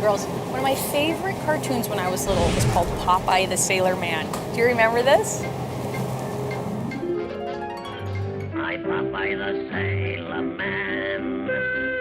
girls, one of my favorite cartoons when I was little was called Popeye the Sailor Man. Do you remember this? I'm Popeye the Sailor Man.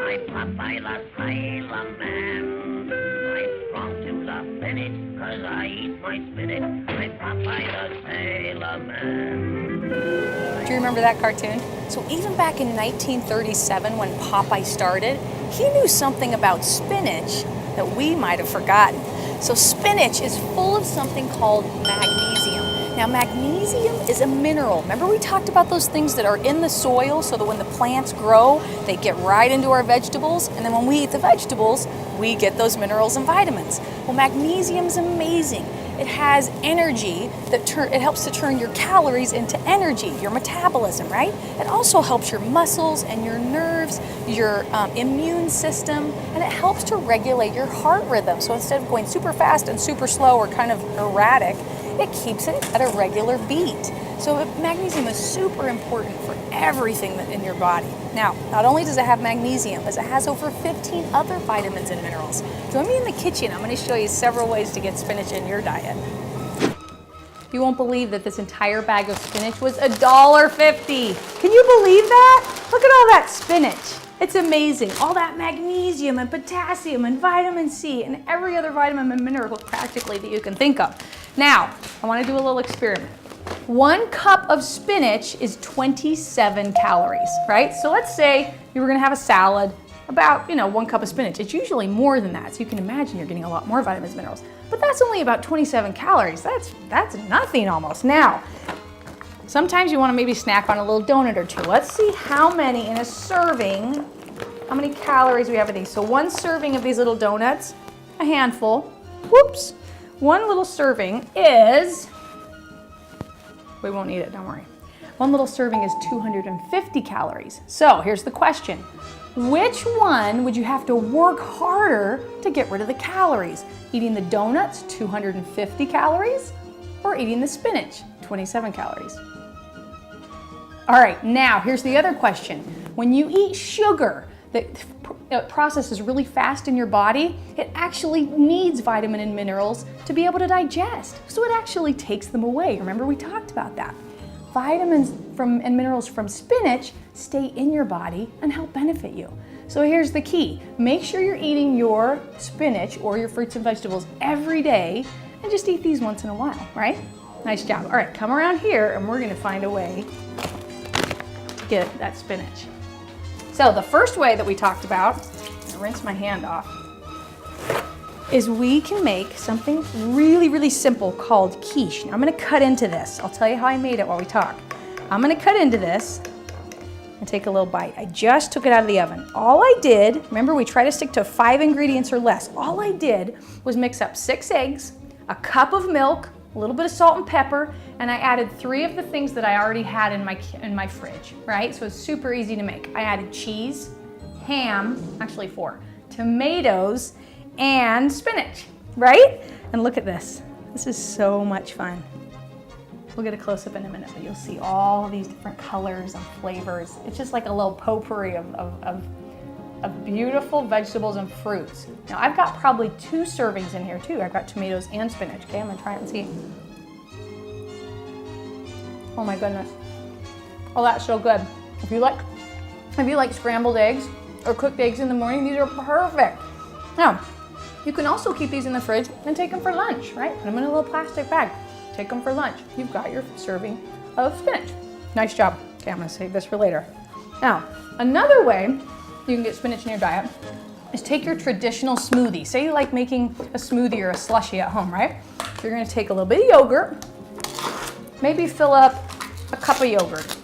I'm Popeye the Sailor Man. I'm strong to the finish, 'cause I eat my spinach. I'm Popeye the Sailor Man. Do you remember that cartoon? So even back in 1937 when Popeye started, he knew something about spinach that we might have forgotten. So spinach is full of something called magnesium. Now magnesium is a mineral. Remember we talked about those things that are in the soil so that when the plants grow, they get right into our vegetables, and then when we eat the vegetables, we get those minerals and vitamins. Well, magnesium's amazing. It has energy it helps to turn your calories into energy, your metabolism, right? It also helps your muscles and your nerves, your immune system, and it helps to regulate your heart rhythm. So instead of going super fast and super slow or kind of erratic, it keeps it at a regular beat. So magnesium is super important for everything in your body. Now, not only does it have magnesium, but it has over 15 other vitamins and minerals. Join me in the kitchen. I'm going to show you several ways to get spinach in your diet. You won't believe that this entire bag of spinach was $1.50. Can you believe that? Look at all that spinach. It's amazing. All that magnesium and potassium and vitamin C and every other vitamin and mineral practically that you can think of. Now, I want to do a little experiment. 1 cup of spinach is 27 calories, right? So let's say you were going to have a salad, about 1 cup of spinach. It's usually more than that, so you can imagine you're getting a lot more vitamins and minerals. But that's only about 27 calories. That's nothing almost. Now, sometimes you want to maybe snack on a little donut or two. Let's see how many in a serving, how many calories we have of these. So 1 serving of these little donuts, a handful. Whoops. 1 little serving is, we won't eat it, don't worry. 1 little serving is 250 calories. So here's the question. Which one would you have to work harder to get rid of the calories? Eating the donuts, 250 calories, or eating the spinach, 27 calories? All right, now here's the other question. When you eat sugar that processes really fast in your body, it actually needs vitamin and minerals to be able to digest. So it actually takes them away. Remember we talked about that. Vitamins and minerals from spinach stay in your body and help benefit you. So here's the key. Make sure you're eating your spinach or your fruits and vegetables every day and just eat these once in a while, right? Nice job. All right, come around here and we're gonna find a way to get that spinach. So the first way that we talked about, I'm gonna rinse my hand off, is we can make something really, really simple called quiche. Now I'm gonna cut into this. I'll tell you how I made it while we talk. I'm gonna cut into this and take a little bite. I just took it out of the oven. All I did, remember we try to stick to 5 ingredients or less. All I did was mix up 6 eggs, a cup of milk, a little bit of salt and pepper, and I added 3 of the things that I already had in my fridge, right? So it's super easy to make. I added cheese, ham, actually 4, tomatoes, and spinach, right? And look at this. This is so much fun. We'll get a close-up in a minute, but you'll see all these different colors and flavors. It's just like a little potpourri of beautiful vegetables and fruits. Now I've got probably 2 servings in here too. I've got tomatoes and spinach. Okay, I'm gonna try it and see. Oh my goodness. Oh, that's so good. If you like scrambled eggs or cooked eggs in the morning, these are perfect. Now, you can also keep these in the fridge and take them for lunch, right? Put them in a little plastic bag. Take them for lunch. You've got your serving of spinach. Nice job. Okay, I'm gonna save this for later. Now, another way you can get spinach in your diet is take your traditional smoothie. Say you like making a smoothie or a slushie at home, right? So you're gonna take a little bit of yogurt, maybe fill up a cup of yogurt,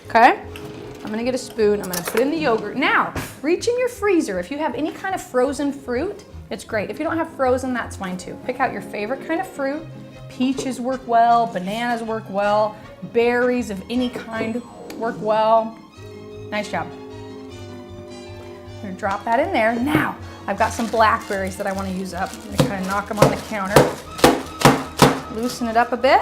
okay? I'm gonna get a spoon, I'm gonna put in the yogurt. Now, reach in your freezer. If you have any kind of frozen fruit, it's great. If you don't have frozen, that's fine too. Pick out your favorite kind of fruit. Peaches work well, bananas work well, berries of any kind work well. Nice job. I'm gonna drop that in there. Now, I've got some blackberries that I wanna use up. I'm gonna kind of knock them on the counter. Loosen it up a bit.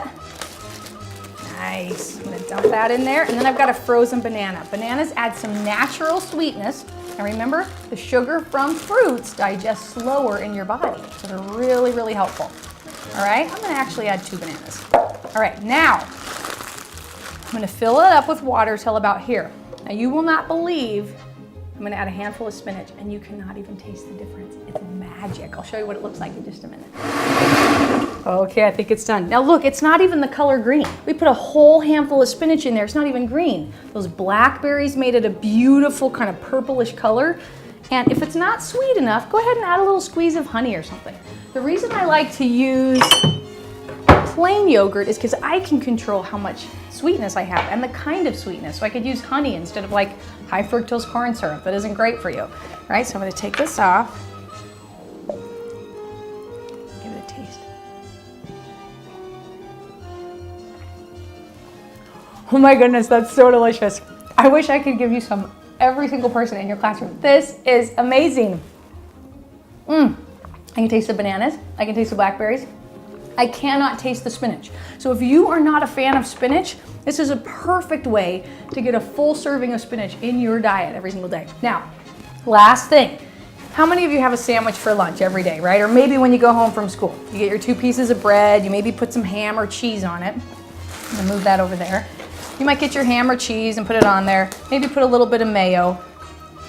Nice. I'm gonna dump that in there. And then I've got a frozen banana. Bananas add some natural sweetness And remember, the sugar from fruits digest slower in your body, so they're really, really helpful. All right, I'm gonna actually add 2 bananas. All right, now, I'm gonna fill it up with water till about here. Now you will not believe, I'm gonna add a handful of spinach and you cannot even taste the difference. It's magic. I'll show you what it looks like in just a minute. Okay, I think it's done. Now look, it's not even the color green. We put a whole handful of spinach in there. It's not even green. Those blackberries made it a beautiful kind of purplish color. And if it's not sweet enough, go ahead and add a little squeeze of honey or something. The reason I like to use plain yogurt is because I can control how much sweetness I have and the kind of sweetness. So I could use honey instead of like high fructose corn syrup. That isn't great for you. All right, so I'm gonna take this off. Give it a taste. Oh my goodness, that's so delicious. I wish I could give you some, every single person in your classroom. This is amazing. I can taste the bananas. I can taste the blackberries. I cannot taste the spinach. So if you are not a fan of spinach, this is a perfect way to get a full serving of spinach in your diet every single day. Now, last thing. How many of you have a sandwich for lunch every day, right? Or maybe when you go home from school, you get your 2 pieces of bread, you maybe put some ham or cheese on it. I'm gonna move that over there. You might get your ham or cheese and put it on there. Maybe put a little bit of mayo.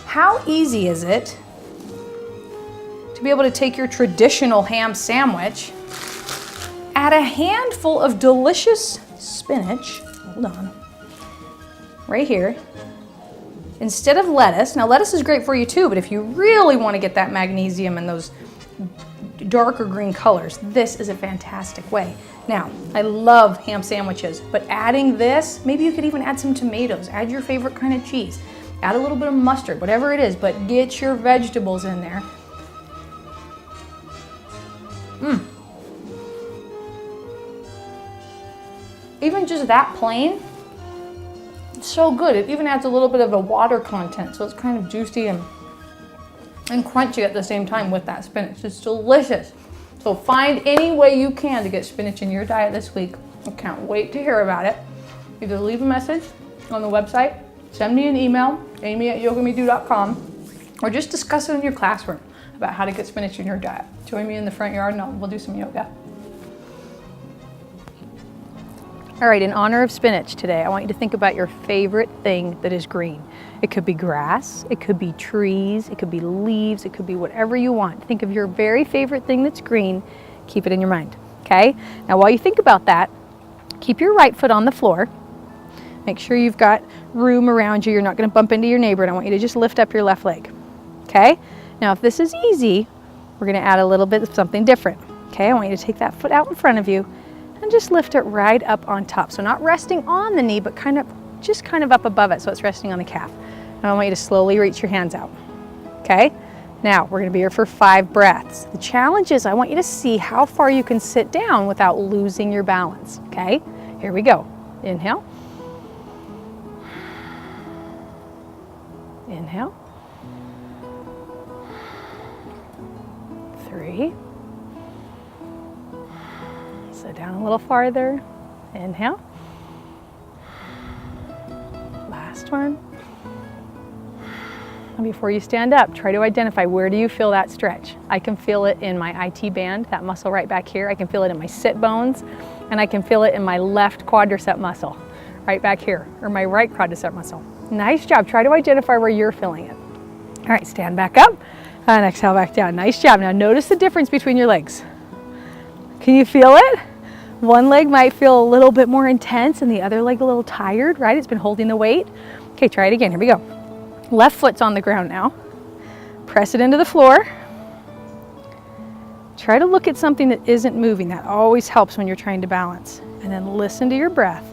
How easy is it to be able to take your traditional ham sandwich, add a handful of delicious spinach, hold on, right here, instead of lettuce. Now lettuce is great for you too, but if you really want to get that magnesium and those darker green colors, this is a fantastic way. Now, I love ham sandwiches, but adding this, maybe you could even add some tomatoes, add your favorite kind of cheese, add a little bit of mustard, whatever it is, but get your vegetables in there. Even just that plain, it's so good. It even adds a little bit of a water content, so it's kind of juicy and crunchy at the same time with that spinach. It's delicious. So find any way you can to get spinach in your diet this week. I can't wait to hear about it. Either leave a message on the website, send me an email, amy@yogamedo.com, or just discuss it in your classroom about how to get spinach in your diet. Join me in the front yard and we'll do some yoga. All right, in honor of spinach today, I want you to think about your favorite thing that is green. It could be grass, it could be trees, it could be leaves, it could be whatever you want. Think of your very favorite thing that's green, keep it in your mind, okay? Now while you think about that, keep your right foot on the floor. Make sure you've got room around you, you're not gonna bump into your neighbor, and I want you to just lift up your left leg, okay? Now if this is easy, we're gonna add a little bit of something different, okay? I want you to take that foot out in front of you and just lift it right up on top. So not resting on the knee, but just kind of up above it so it's resting on the calf. And I want you to slowly reach your hands out, okay? Now, we're gonna be here for 5 breaths. The challenge is I want you to see how far you can sit down without losing your balance, okay? Here we go. Inhale. Inhale. 3. Sit down a little farther. Inhale. Last one. And before you stand up, try to identify where do you feel that stretch. I can feel it in my IT band, that muscle right back here. I can feel it in my sit bones, and I can feel it in my left quadricep muscle, right back here, or my right quadricep muscle. Nice job. Try to identify where you're feeling it. All right, stand back up and exhale back down. Nice job. Now notice the difference between your legs. Can you feel it? One leg might feel a little bit more intense and the other leg a little tired, right? It's been holding the weight. Okay, try it again. Here we go. Left foot's on the ground now. Press it into the floor. Try to look at something that isn't moving. That always helps when you're trying to balance. And then listen to your breath.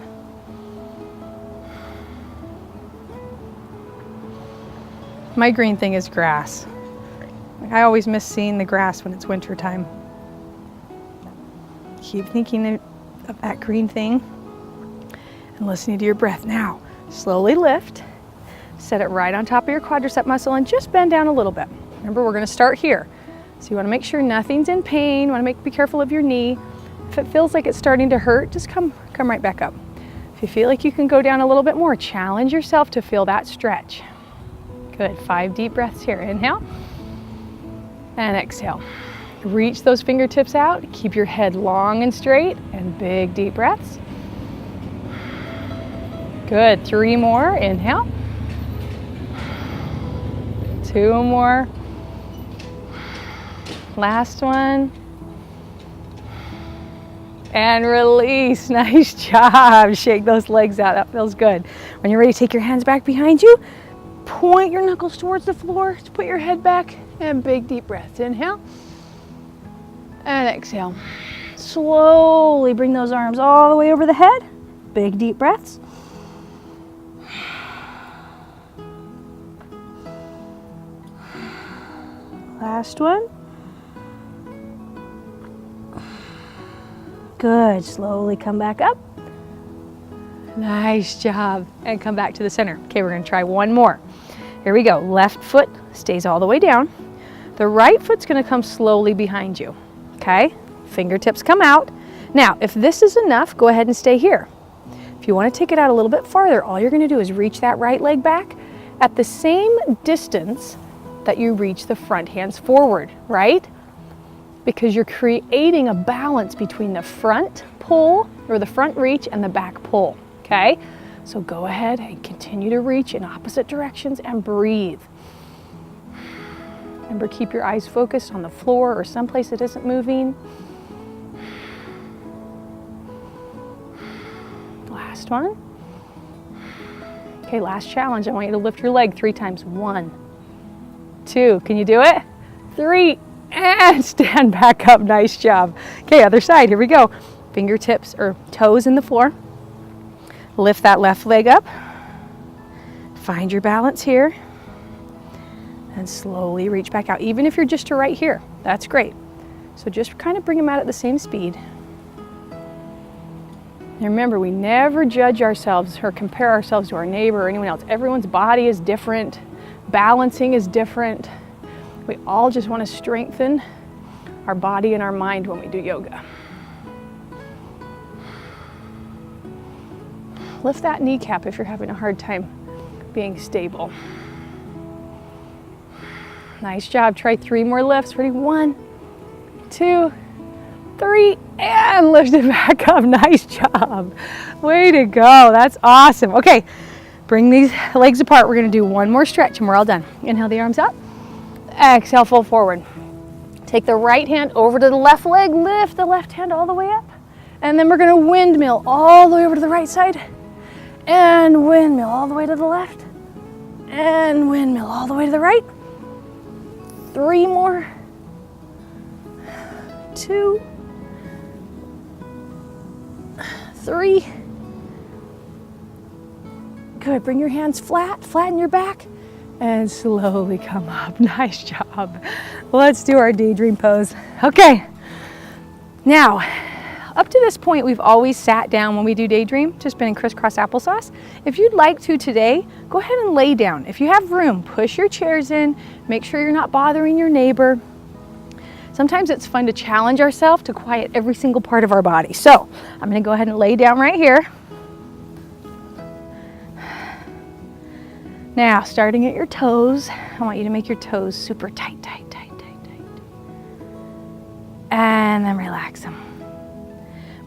My green thing is grass. I always miss seeing the grass when it's winter time. Keep thinking of that green thing and listening to your breath. Now, slowly lift, set it right on top of your quadricep muscle and just bend down a little bit. Remember, we're gonna start here. So you wanna make sure nothing's in pain. You wanna be careful of your knee. If it feels like it's starting to hurt, just come right back up. If you feel like you can go down a little bit more, challenge yourself to feel that stretch. Good, 5 deep breaths here. Inhale and exhale. Reach those fingertips out. Keep your head long and straight and big deep breaths. Good, 3 more. Inhale. 2 more. Last one. And release. Nice job. Shake those legs out. That feels good. When you're ready, take your hands back behind you. Point your knuckles towards the floor. Put your head back and big deep breaths. Inhale and exhale. Slowly bring those arms all the way over the head. Big deep breaths. Last one. Good. Slowly come back up. Nice job. And come back to the center. Okay, we're going to try one more. Here we go. Left foot stays all the way down. The right foot's going to come slowly behind you. Okay? Fingertips come out. Now, if this is enough, go ahead and stay here. If you want to take it out a little bit farther, all you're going to do is reach that right leg back at the same distance that you reach the front hands forward, right? Because you're creating a balance between the front pull or the front reach and the back pull, okay? So go ahead and continue to reach in opposite directions and breathe. Remember, keep your eyes focused on the floor or someplace that isn't moving. Last one. Okay, last challenge. I want you to lift your leg 3 times. 1, 2, can you do it? 3, and stand back up. Nice job. Okay, other side. Here we go. Fingertips or toes in the floor. Lift that left leg up. Find your balance here. And slowly reach back out. Even if you're just to right here, that's great. So just kind of bring them out at the same speed. And remember, we never judge ourselves or compare ourselves to our neighbor or anyone else. Everyone's body is different. Balancing is different. We all just want to strengthen our body and our mind when we do yoga. Lift that kneecap if you're having a hard time being stable. Nice job. Try 3 more lifts. Ready? 1, 2, 3, and lift it back up. Nice job. Way to go. That's awesome. Okay, bring these legs apart. We're going to do one more stretch and we're all done. Inhale the arms up. Exhale, fold forward. Take the right hand over to the left leg. Lift the left hand all the way up. And then we're going to windmill all the way over to the right side. And windmill all the way to the left. And windmill all the way to the right. 3 more. 2, 3. Good. Bring your hands flat, flatten your back, and slowly come up. Nice job. Let's do our daydream pose. Okay. Now, up to this point, we've always sat down when we do daydream, just been in crisscross applesauce. If you'd like to today, go ahead and lay down. If you have room, push your chairs in, make sure you're not bothering your neighbor. Sometimes it's fun to challenge ourselves to quiet every single part of our body. So I'm going to go ahead and lay down right here. Now, starting at your toes, I want you to make your toes super tight, tight, tight, tight, tight. And then relax them.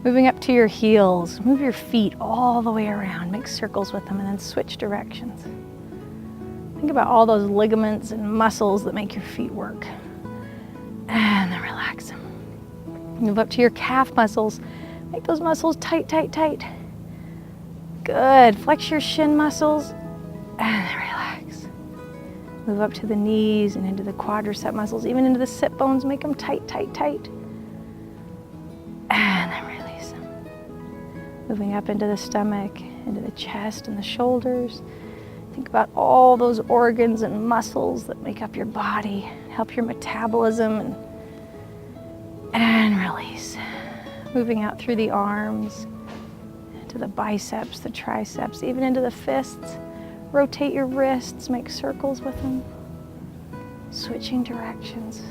Moving up to your heels, move your feet all the way around, make circles with them, and then switch directions. Think about all those ligaments and muscles that make your feet work. And then relax them. Move up to your calf muscles, make those muscles tight, tight, tight. Good, flex your shin muscles, and then relax. Move up to the knees and into the quadricep muscles, even into the sit bones, make them tight, tight, tight. And then release them. Moving up into the stomach, into the chest and the shoulders. Think about all those organs and muscles that make up your body, help your metabolism, and release. Moving out through the arms, into the biceps, the triceps, even into the fists. Rotate your wrists, make circles with them. Switching directions.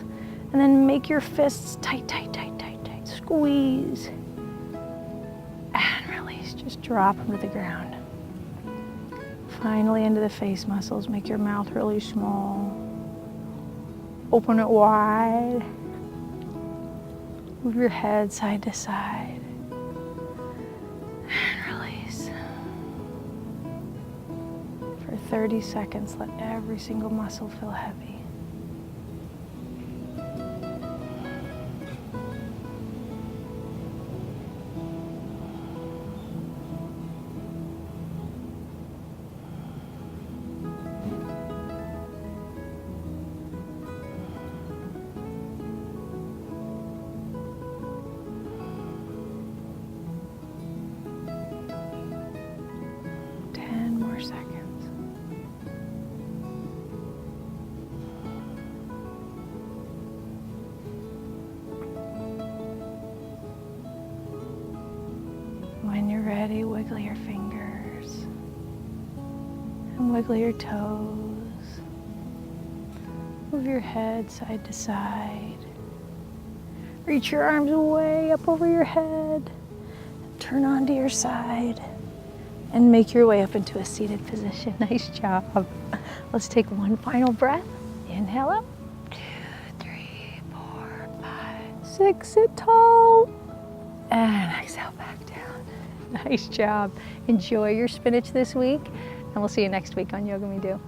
And then make your fists tight, tight, tight, tight, tight. Squeeze. And release. Just drop them to the ground. Finally into the face muscles. Make your mouth really small. Open it wide. Move your head side to side. And release. For 30 seconds, let every single muscle feel heavy. Seconds. When you're ready, wiggle your fingers and wiggle your toes. Move your head side to side. Reach your arms way up over your head. Turn onto your side. And make your way up into a seated position. Nice job. Let's take one final breath. Inhale up. 2, 3, 4, 5, 6. Sit tall. And exhale back down. Nice job. Enjoy your spinach this week. And we'll see you next week on YogaMeDo.